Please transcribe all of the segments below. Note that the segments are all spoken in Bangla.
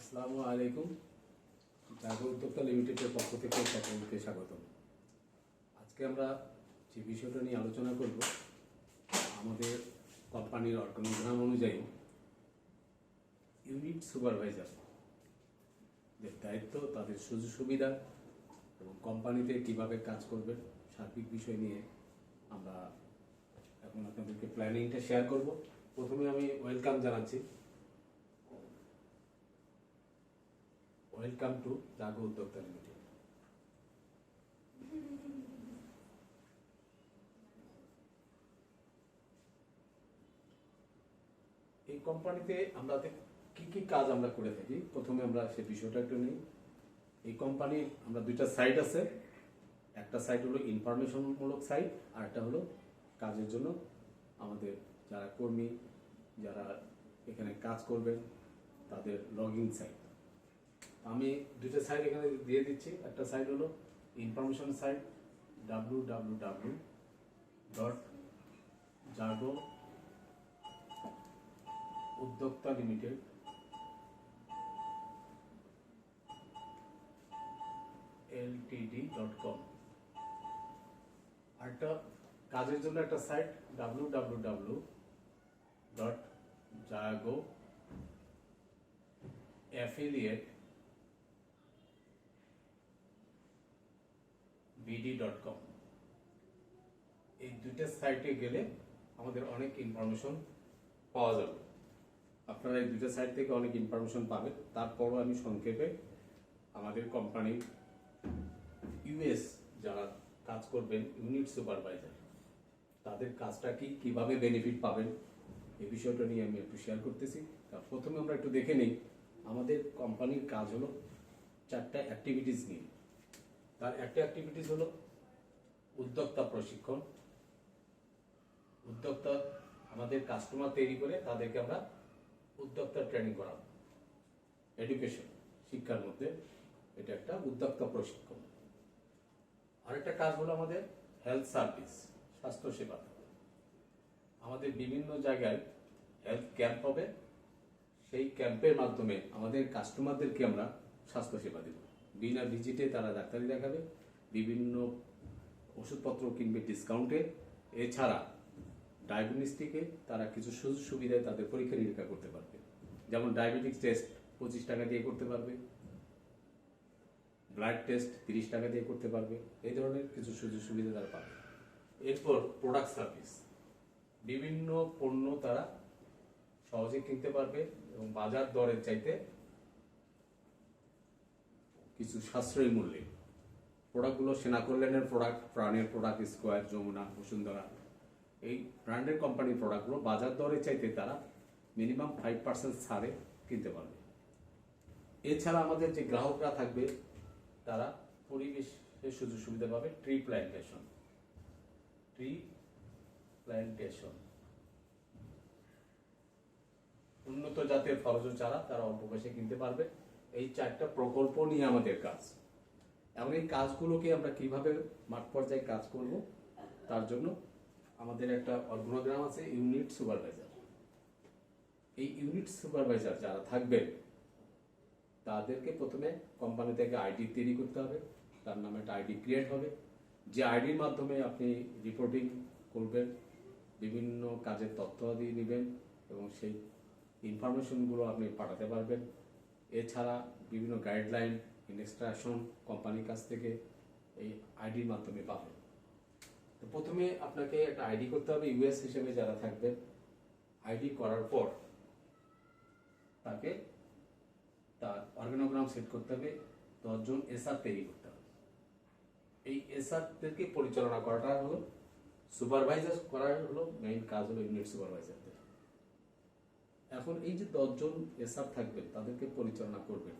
আসসালামু আলাইকুম। জাগো উদ্যোক্তা লিমিটেডের পক্ষ থেকে সকলকে স্বাগতম। আজকে আমরা যে বিষয়টা নিয়ে আলোচনা করব, আমাদের কোম্পানির অর্গানোগ্রাম অনুযায়ী ইউনিট সুপারভাইজার দের দায়িত্ব, তাদের সুযোগ সুবিধা এবং কোম্পানিতে কিভাবে কাজ করবেন সার্বিক বিষয় নিয়ে আমরা এখন আপনাদেরকে প্ল্যানিংটা শেয়ার করব। প্রথমে আমি ওয়েলকাম জানাচ্ছি। ওয়েলকাম টু জাগো উদ্যোক্তা লিমিটেড। এই কোম্পানিতে আমরা কি কি কাজ আমরা করে থাকি, প্রথমে আমরা সেই বিষয়টা একটু নিই। এই কোম্পানির আমরা দুইটা সাইট আছে। একটা সাইট হলো ইনফরমেশনমূলক সাইট, আর একটা হলো কাজের জন্য আমাদের যারা কর্মী, যারা এখানে কাজ করবেন তাদের লগইন সাইট। আমি দুইটা সাইট এখানে দিয়ে দিচ্ছি। একটা সাইট হলো ইনফরমেশন সাইট www.jago উদ্যোক্তা লিমিটেড ltd.com। আরেকটা কাজের জন্য একটা সাইট www.jago affiliate bd.com। এই দুইটা সাইটে গেলে আমাদের অনেক ইনফরমেশন পাওয়া যাবে। আপনারা এই দুইটা সাইট থেকে অনেক ইনফরমেশন পাবেন। তারপরও আমি সংক্ষেপে আমাদের কোম্পানির ইউএস যারা কাজ করবেন, ইউনিট সুপারভাইজার, তাদের কাজটা কি, কিভাবে বেনিফিট পাবেন, এই বিষয়টা নিয়ে আমি একটু শেয়ার করতেছি। প্রথমে আমরা একটু দেখে নিই। আমাদের কোম্পানির কাজ হলো চারটা অ্যাক্টিভিটিস নিয়ে। তার একটা অ্যাক্টিভিটিস হলো উদ্যোক্তা প্রশিক্ষণ। উদ্যোক্তা আমাদের কাস্টমার তৈরি করে তাদেরকে আমরা উদ্যোক্তা ট্রেনিং করাবো। এডুকেশন, শিক্ষার মধ্যে এটা একটা উদ্যোক্তা প্রশিক্ষণ। আরেকটা কাজ হলো আমাদের হেলথ সার্ভিস, স্বাস্থ্য সেবা। আমাদের বিভিন্ন জায়গায় হেলথ ক্যাম্প হবে। সেই ক্যাম্পের মাধ্যমে আমাদের কাস্টমারদেরকে আমরা স্বাস্থ্য সেবা দেব। বিনা ভিজিটে তারা ডাক্তারি দেখাবে, বিভিন্ন ওষুধপত্র কিনবে ডিসকাউন্টে। এছাড়া ডায়াগনস্টিকে তারা কিছু সুযোগ সুবিধায় তাদের পরীক্ষা নিরীক্ষা করতে পারবে। যেমন ডায়াবেটিক্স টেস্ট 25 টাকা দিয়ে করতে পারবে, ব্লাড টেস্ট 30 টাকা দিয়ে করতে পারবে। এই ধরনের কিছু সুযোগ সুবিধা তারা পাবে। এরপর প্রোডাক্ট সার্ভিস, বিভিন্ন পণ্য তারা সহজে কিনতে পারবে এবং বাজার দরের চাইতে কিছু সাশ্রয়ী মূল্যে প্রোডাক্টগুলো, সেনা কল্যাণের প্রোডাক্ট, প্রাণের প্রোডাক্ট, স্কোয়ার, যমুনা, বসুন্ধরা, এই ব্র্যান্ডের কোম্পানির প্রোডাক্টগুলো বাজার দরের চাইতে তারা মিনিমাম 5% ছাড়ে কিনতে পারবে। এছাড়া আমাদের যে গ্রাহকরা থাকবে তারা পরিবেশের সুযোগ সুবিধা পাবে। ট্রি প্ল্যান্টেশন, উন্নত জাতের ফলজ চারা তারা অল্প পয়সায় কিনতে পারবে। এই চারটা প্রকল্প নিয়ে আমাদের কাজ। এবং এই কাজগুলোকে আমরা কিভাবে মাঠ পর্যায়ে কাজ করব, তার জন্য আমাদের একটা অর্গানোগ্রাম আছে, ইউনিট সুপারভাইজার। এই ইউনিট সুপারভাইজার যারা থাকবেন তাদেরকে প্রথমে কোম্পানি থেকে আইডি তৈরি করতে হবে। তার নামে একটা আইডি ক্রিয়েট হবে, যে আইডির মাধ্যমে আপনি রিপোর্টিং করবেন, বিভিন্ন কাজের তথ্য আদি নেবেন এবং সেই ইনফরমেশনগুলো আপনি পাঠাতে পারবেন। এছাড়া বিভিন্ন গাইডলাইন, ইনস্ট্রাকশন কোম্পানির কাছ থেকে এই আইডির মাধ্যমে পাবেন। তো প্রথমে আপনাকে একটা আইডি করতে হবে। ইউএস হিসেবে যারা থাকবেন, আইডি করার পর তাকে তার অর্গানোগ্রাম সেট করতে হবে। 10 জন এসআর তৈরি করতে হবে। এই এসআরদেরকে পরিচালনা করাটা হলো সুপারভাইজার, করার হলো মেইন কাজ, হলো ইউনিট সুপারভাইজারদের। এখন এই যে 10 জন এসআর থাকবেন তাদেরকে পরিচালনা করবেন।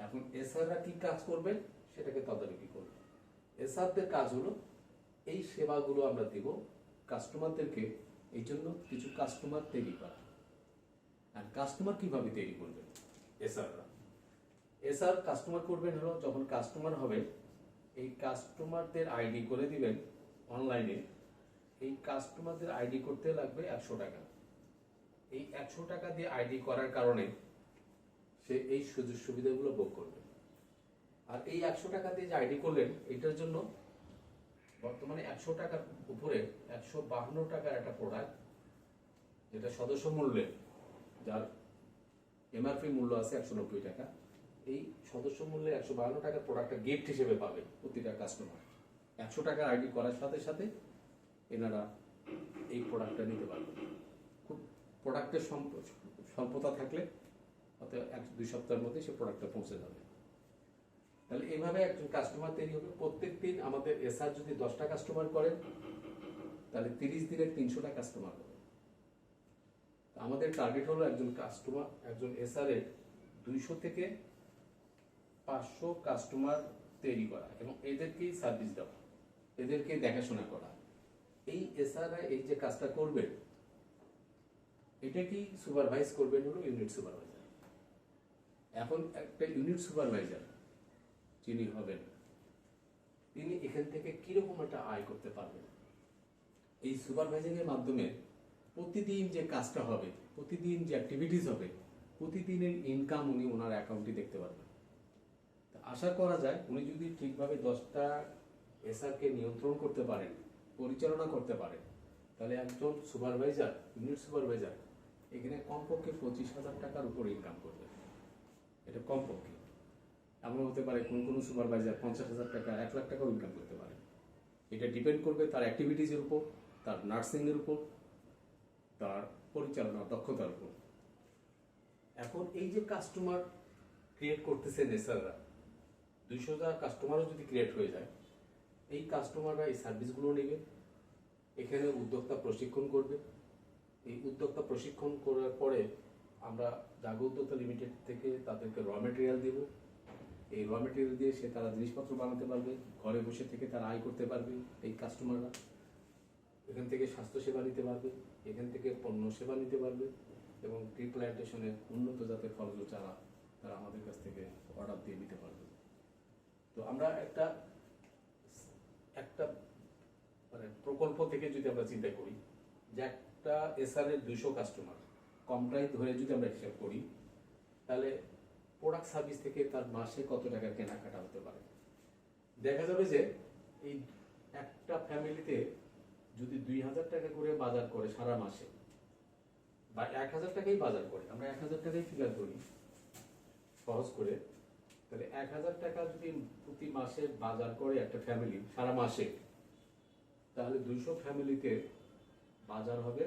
এখন এসআররা কি কাজ করবেন সেটাকে তদারকি করবেন। এসআরদের কাজ হলো এই সেবাগুলো আমরা দেব কাস্টমারদেরকে, এই জন্য কিছু কাস্টমার তৈরি করা। আর কাস্টমার কিভাবে তৈরি করবেন এসআররা? এসআর কাস্টমার করবেন হলো যখন কাস্টমার হবে, এই কাস্টমারদের আইডি করে দিবেন অনলাইনে। এই কাস্টমারদের আইডি করতে লাগবে 100 টাকা। এই 100 টাকা দিয়ে আইডি করার কারণে সে এই সুযোগ সুবিধাগুলো ভোগ করবে। আর এই 100 টাকা দিয়ে যে আইডি করলেন, এটার জন্য বর্তমানে 100 টাকার উপরে 152 টাকার একটা প্রোডাক্ট, যেটা সদস্য মূল্যে, যার এমআরপি মূল্য আছে 190 টাকা, এই সদস্য মূল্যে 152 টাকার প্রোডাক্টটা গিফট হিসেবে পাবে প্রতিটা কাস্টমার। 100 টাকার আইডি করার সাথে সাথে এনারা এই প্রোডাক্টটা নিতে পারবে। খুব প্রোডাক্টের স্বল্পতা থাকলে অর্থাৎ 1-2 সপ্তাহের মধ্যে সে প্রোডাক্টটা পৌঁছে যাবে। তাহলে এইভাবে একজন কাস্টমার তৈরি হবে। প্রত্যেক দিন আমাদের এসআর যদি 10টা কাস্টমার করেন, তাহলে 30 দিনে 300টা কাস্টমার হবে। আমাদের টার্গেট হলো একজন এসআর এর 200 থেকে 500 কাস্টমার তৈরি করা এবং এদেরকেই সার্ভিস দেওয়া, এদেরকে দেখাশোনা করা। এই এসআররা এই যে কাজটা করবেন, এটা কি সুপারভাইজ করবেন হলো ইউনিট সুপারভাইজার। এখন একটা ইউনিট সুপারভাইজার যিনি হবেন, তিনি এখান থেকে কিরকম একটা আয় করতে পারবেন। এই সুপারভাইজিং এর মাধ্যমে প্রতিদিন যে কাজটা হবে, প্রতিদিন যে অ্যাক্টিভিটিস হবে, প্রতিদিনের ইনকাম উনি ওনার অ্যাকাউন্টে দেখতে পারবেন। আশা করা যায় উনি যদি ঠিকভাবে 10টা এসআরকে নিয়ন্ত্রণ করতে পারেন, পরিচালনা করতে পারেন, তাহলে একজন সুপারভাইজার, ইউনিট সুপারভাইজার এখানে কমপক্ষে 25,000 টাকার উপরে ইনকাম করবে। এটা কমপক্ষে। এমন হতে পারে কোন সুপারভাইজার 50,000 টাকা, 1 লাখ টাকাও ইনকাম করতে পারে। এটা ডিপেন্ড করবে তার অ্যাক্টিভিটিসের উপর, তার নার্সিংয়ের উপর, তার পরিচালনা দক্ষতার উপর। এখন এই যে কাস্টমার ক্রিয়েট করতেছেন এসআররা, 200টা কাস্টমারও যদি ক্রিয়েট হয়ে যায়, এই কাস্টমাররা এই সার্ভিসগুলো নেবে, এখানে উদ্যোক্তা প্রশিক্ষণ করবে। এই উদ্যোক্তা প্রশিক্ষণ করার পরে আমরা জাগো উদ্যোক্তা লিমিটেড থেকে তাদেরকে র মেটেরিয়াল দেব। এই র মেটেরিয়াল দিয়ে তারা জিনিসপত্র বানাতে পারবে, ঘরে বসে থেকে তারা আয় করতে পারবে। এই কাস্টমাররা এখান থেকে স্বাস্থ্যসেবা নিতে পারবে, এখান থেকে পণ্য সেবা নিতে পারবে এবং ট্রি প্ল্যান্টেশনের উন্নত জাতের ফলজ চারা তারা আমাদের কাছ থেকে অর্ডার দিয়ে নিতে পারবে। তো আমরা একটা মানে প্রকল্প থেকে যদি আমরা চিন্তা করি যে একটা এসআর এর 200 কাস্টমার কমটাই ধরে যদি আমরা হিসাব করি, তাহলে প্রোডাক্ট সার্ভিস থেকে তার মাসে কত টাকার কেনাকাটা হতে পারে। দেখা যাবে যে এই একটা ফ্যামিলিতে যদি 2,000 টাকা করে বাজার করে সারা মাসে, বা 1,000 টাকাই বাজার করে, আমরা 1,000 টাকাই ফিগার করি সহজ করে, তাহলে 1,000 টাকা যদি প্রতি মাসে বাজার করে একটা ফ্যামিলি সারা মাসে, তাহলে 200 ফ্যামিলিতে বাজার হবে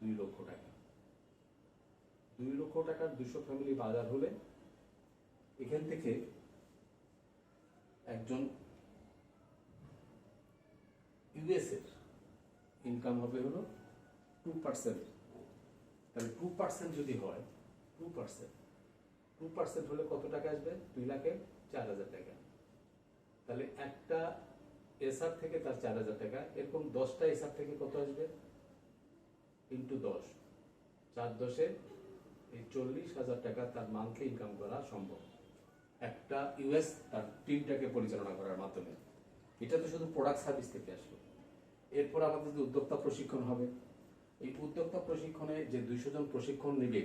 2 লক্ষ টাকা। 2 লক্ষ টাকার 200 ফ্যামিলি বাজার হলে এখান থেকে একজন ইউএস এর ইনকাম হবে হলো 2%। তাহলে 2% যদি হয়, 2% হলে কত টাকা আসবে? 2,04,000 টাকা। তাহলে একটা এসআর থেকে তার 4,000 টাকা, এরকম 10টা এসআর থেকে কত আসবে? ইন্টু 10, 4×10 এই 40,000 টাকা তার মান্থলি ইনকাম করা সম্ভব একটা ইউএস তার টিমটাকে পরিচালনা করার মাধ্যমে। এটা তো শুধু প্রোডাক্ট সার্ভিস থেকে আসলো। এরপর আমাদের যে উদ্যোক্তা প্রশিক্ষণ হবে, এই উদ্যোক্তা প্রশিক্ষণে যে 200 জন প্রশিক্ষণ নেবে,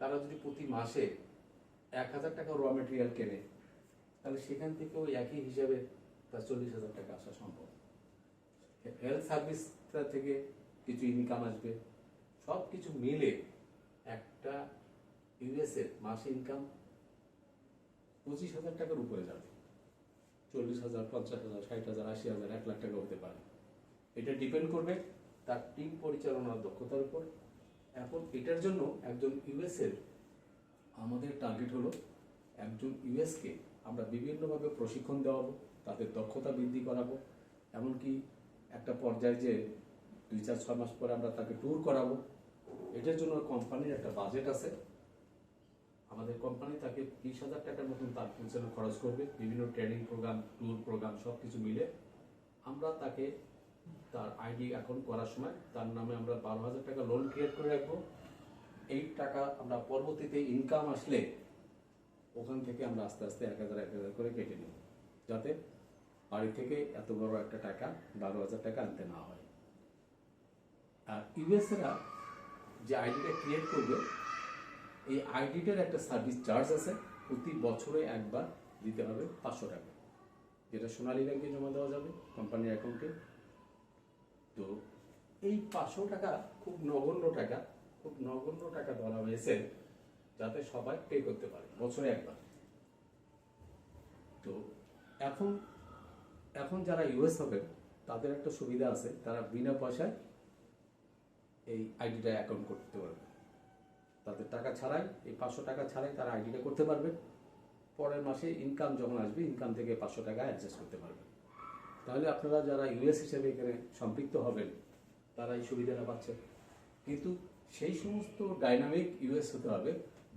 তারা যদি প্রতি মাসে 1,000 টাকা র মেটেরিয়াল কেনে, তাহলে সেখান থেকে ওই একই হিসাবে তার 40,000 টাকা আসা সম্ভব। হেলথ সার্ভিস থেকে কিছু ইনকাম আসবে। সব কিছু মিলে একটা ইউএসএ মাসে ইনকাম 25,000 টাকার উপরে যাবে। 40,000, 50,000, 60,000, 80,000, 1 লাখ টাকা হতে পারে। এটা ডিপেন্ড করবে তার টিম পরিচালনার দক্ষতার উপর। এখন এটার জন্য একজন ইউএসএর আমাদের টার্গেট হলো একজন ইউএসকে আমরা বিভিন্নভাবে প্রশিক্ষণ দেওয়াবো, তাদের দক্ষতা বৃদ্ধি করাবো, এমনকি একটা পর্যায়ে যে 2-4-6 মাস পরে আমরা তাকে ট্যুর করাবো। এটার জন্য কোম্পানির একটা বাজেট আছে। আমাদের কোম্পানি তাকে 20,000 টাকার মতন তার পিছনে খরচ করবে। বিভিন্ন ট্রেনিং প্রোগ্রাম, ট্যুর প্রোগ্রাম সব কিছু মিলে আমরা তাকে তার আইডি অ্যাকাউন্ট করার সময় তার নামে আমরা 12,000 টাকা লোন ক্রিয়েট করে রাখবো। এই টাকা আমরা পরবর্তীতে ইনকাম আসলে ওখান থেকে আমরা আস্তে আস্তে 1,000 করে কেটে নেব, যাতে বাড়ি থেকে এত বড় একটা টাকা 12,000 টাকা আনতে না হয়। আর ইউএসএরা যে আইডিটা ক্রিয়েট করবে, এই আইডিটার একটা সার্ভিস চার্জ আছে, প্রতি বছরে একবার দিতে হবে 500 টাকা, যেটা সোনালী ব্যাংকে জমা দেওয়া যাবে কোম্পানির অ্যাকাউন্টে। তো এই 500 টাকা খুব নগণ্য টাকা ধরা হয়েছে, যাতে সবাই পে করতে পারে বছরে একবার। তো এখন যারা ইউএস হবে তাদের একটা সুবিধা আছে, তারা বিনা পয়সায় এই আইডিটা অ্যাকাউন্ট করতে পারবে। তাদের টাকা ছাড়াই, এই 500 টাকা ছাড়াই তারা আইডিটা করতে পারবে। পরের মাসে ইনকাম যখন আসবে, ইনকাম থেকে 500 টাকা অ্যাডজাস্ট করতে পারবে। তাহলে আপনারা যারা ইউএস হিসেবে এখানে সম্পৃক্ত হবেন তারা এই সুবিধাটা পাচ্ছেন। কিন্তু সেই সমস্ত ডাইনামিক ইউএস হতে হবে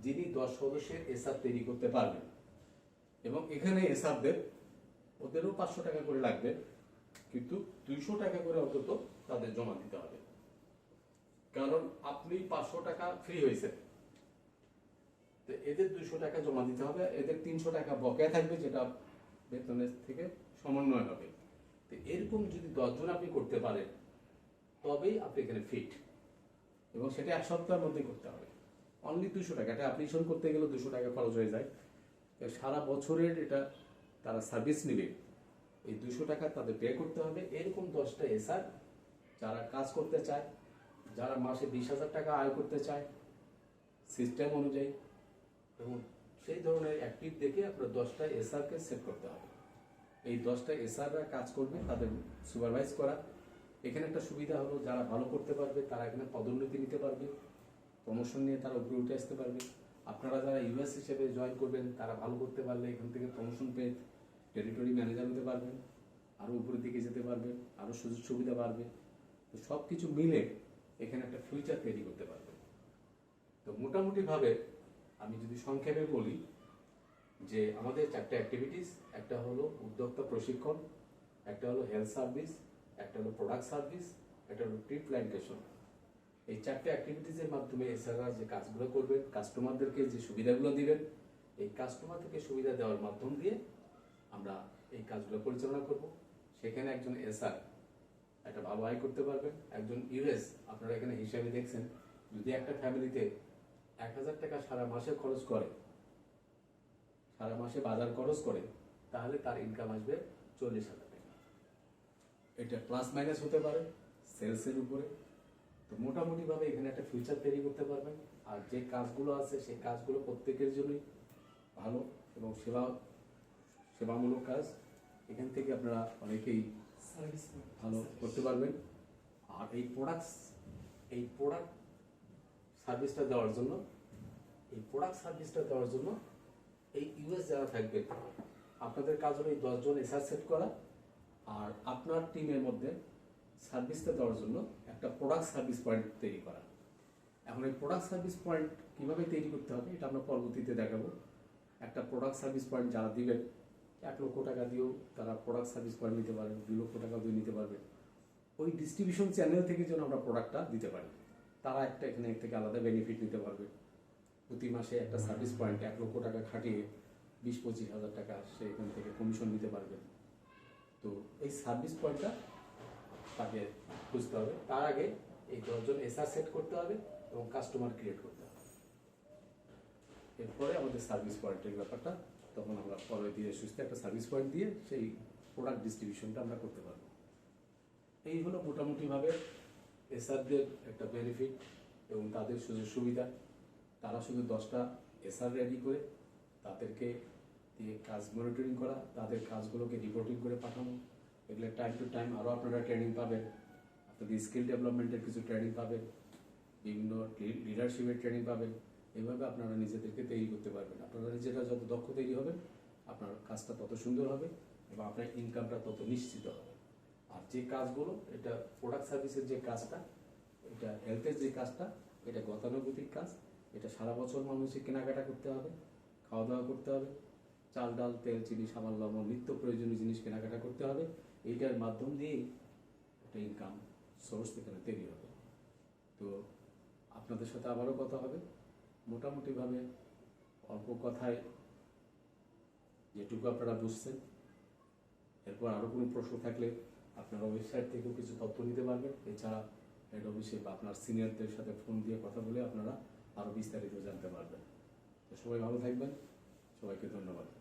যিনি 10 সদস্যের এসআর তৈরি করতে পারবেন, এবং এখানে এসআরদের ওদেরও 500 টাকা করে লাগবে, কিন্তু 200 টাকা করে অন্তত তাদের জমা দিতে হবে। কারণ আপনি 500 টাকা ফ্রি হয়েছে, তো এদের 200 টাকা জমা দিতে হবে, এদের 300 টাকা বকেয়া থাকবে, যেটা বেতনের থেকে সমন্বয় হবে। তো এরকম যদি 10 জন আপনি করতে পারেন তবেই আপনি এখানে ফিট, এবং সেটা 1 সপ্তাহের মধ্যে করতে হবে। অনলি 200 টাকা, এটা অ্যাপ্লিকেশন করতে গেলে 200 টাকা খরচ হয়ে যায়। সারা বছরের এটা তারা সার্ভিস নেবে, এই 200 টাকা তাদের পে করতে হবে। এরকম 10টা এসআর যারা কাজ করতে চায়, যারা মাসে 20,000 টাকা আয় করতে চায় সিস্টেম অনুযায়ী, এবং সেই ধরনের অ্যাক্টিভ দেখে আপনার 10টা এসআরকে সেট করতে হবে। এই 10টা এসআররা কাজ করবে, তাদের সুপারভাইজ করা। এখানে একটা সুবিধা হলো, যারা ভালো করতে পারবে তারা এখানে পদোন্নতি নিতে পারবে, প্রমোশন নিয়ে তারা উপরে উঠে আসতে পারবে। আপনারা যারা ইউএস হিসেবে জয়েন করবেন তারা ভালো করতে পারলে এখান থেকে প্রমোশন পেয়ে টেরিটরি ম্যানেজার হতে পারবেন, আরও উপরের দিকে যেতে পারবেন, আরও সুযোগ সুবিধা বাড়বে। তো সব কিছু মিলে এখানে একটা ফিউচার তৈরি করতে পারবেন। তো মোটামুটিভাবে আমি যদি সংক্ষেপে বলি যে আমাদের 4টা অ্যাক্টিভিটিস, একটা হলো উদ্যোক্তা প্রশিক্ষণ, একটা হলো হেলথ সার্ভিস, একটা হলো প্রোডাক্ট সার্ভিস, একটা হলো ট্রি প্ল্যান্টেশন। এই 4টা অ্যাক্টিভিটিসের মাধ্যমে এছাড়া যে কাজগুলো করবেন, কাস্টমারদেরকে যে সুবিধাগুলো দিবেন, এই কাস্টমার থেকে সুবিধা দেওয়ার মাধ্যম দিয়ে আমরা এই কাজগুলো পরিচালনা করব। সেখানে একজন এসআর একটা ভালো আয় করতে পারবেন। একজন ইউএস, আপনারা এখানে হিসাবে দেখছেন, যদি একটা ফ্যামিলিতে 1,000 টাকা সারা মাসে খরচ করে, সারা মাসে বাজার খরচ করে, তাহলে তার ইনকাম আসবে 40,000 টাকা। এটা প্লাস মাইনাস হতে পারে সেলসের উপরে। তো মোটামুটিভাবে এখানে একটা ফিউচার তৈরি করতে পারবেন। আর যে কাজগুলো আছে সেই কাজগুলো প্রত্যেকের জন্যই ভালো এবং সেবামূলক কাজ। এখান থেকে আপনারা অনেকেই ভালো করতে পারবেন। আর এই প্রোডাক্ট সার্ভিসটা দেওয়ার জন্য এই ইউএস যারা থাকবে আপনাদের কাজ হলো এই 10 জন এসআর সেট করা, আর আপনার টিমের মধ্যে সার্ভিসটা দেওয়ার জন্য একটা প্রোডাক্ট সার্ভিস পয়েন্ট তৈরি করা। এখন এই প্রোডাক্ট সার্ভিস পয়েন্ট কীভাবে তৈরি করতে হবে এটা আমরা পরবর্তীতে দেখাবো। একটা প্রোডাক্ট সার্ভিস পয়েন্ট যারা দিবেন, 1 লক্ষ টাকা দিয়েও তারা প্রোডাক্ট সার্ভিস পয়েন্ট নিতে পারবে, 2 লক্ষ টাকা দিয়ে নিতে পারবে। ওই ডিস্ট্রিবিউশন চ্যানেল থেকে যেন আমরা প্রোডাক্টটা দিতে পারি, তারা একটা এখানে থেকে আলাদা বেনিফিট নিতে পারবে। প্রতি মাসে একটা সার্ভিস পয়েন্ট 1 লক্ষ টাকা খাটিয়ে 20-25 হাজার টাকা সে এখান থেকে কমিশন নিতে পারবে। তো এই সার্ভিস পয়েন্টটা তাকে খুঁজতে হবে। তার আগে এই 10 জন এসআর সেট করতে হবে এবং কাস্টমার ক্রিয়েট করতে হবে। এরপরে আমাদের সার্ভিস পয়েন্টের ব্যাপারটা তখন আমরা পরে দিয়ে সুস্থ একটা সার্ভিস পয়েন্ট দিয়ে সেই প্রোডাক্ট ডিস্ট্রিবিউশনটা আমরা করতে পারবো। এই হলো মোটামুটিভাবে এসআরদের একটা বেনিফিট এবং তাদের সুযোগ সুবিধা। তারা শুধু 10টা এসআর রেডি করে তাদেরকে দিয়ে কাজ মনিটরিং করা, তাদের কাজগুলোকে রিপোর্টিং করে পাঠানো, এগুলো টাইম টু টাইম আরও আপনারা ট্রেনিং পাবেন, আপনাদের স্কিল ডেভেলপমেন্টের কিছু ট্রেনিং পাবেন, বিভিন্ন লিডারশিপের ট্রেনিং পাবেন। এইভাবে আপনারা নিজেদেরকে তৈরি করতে পারবেন। আপনারা নিজেরা যত দক্ষ তৈরি হবেন আপনার কাজটা তত সুন্দর হবে এবং আপনার ইনকামটা তত নিশ্চিত হবে। আর যে কাজগুলো, এটা প্রোডাক্ট সার্ভিসের যে কাজটা, এটা হেলথের যে কাজটা, এটা গতানুগতিক কাজ। এটা সারা বছর মানুষের কেনাকাটা করতে হবে, খাওয়া দাওয়া করতে হবে, চাল ডাল তেল চিনি সাবান লবণ নিত্য প্রয়োজনীয় জিনিস কেনাকাটা করতে হবে। এইটার মাধ্যম দিয়েই একটা ইনকাম সোর্স এখানে তৈরি হবে। তো আপনাদের সাথে আবারও কথা হবে। মোটামুটিভাবে অল্প কথায় যেটুকু আপনারা বুঝছেন, এরপর আরও কোনো প্রশ্ন থাকলে আপনারা ওয়েবসাইট থেকেও কিছু তথ্য নিতে পারবেন। এছাড়া হেড অফিসে বা আপনার সিনিয়রদের সাথে ফোন দিয়ে কথা বলে আপনারা আরও বিস্তারিত জানতে পারবেন। সবাই ভালো থাকবেন, সবাইকে ধন্যবাদ।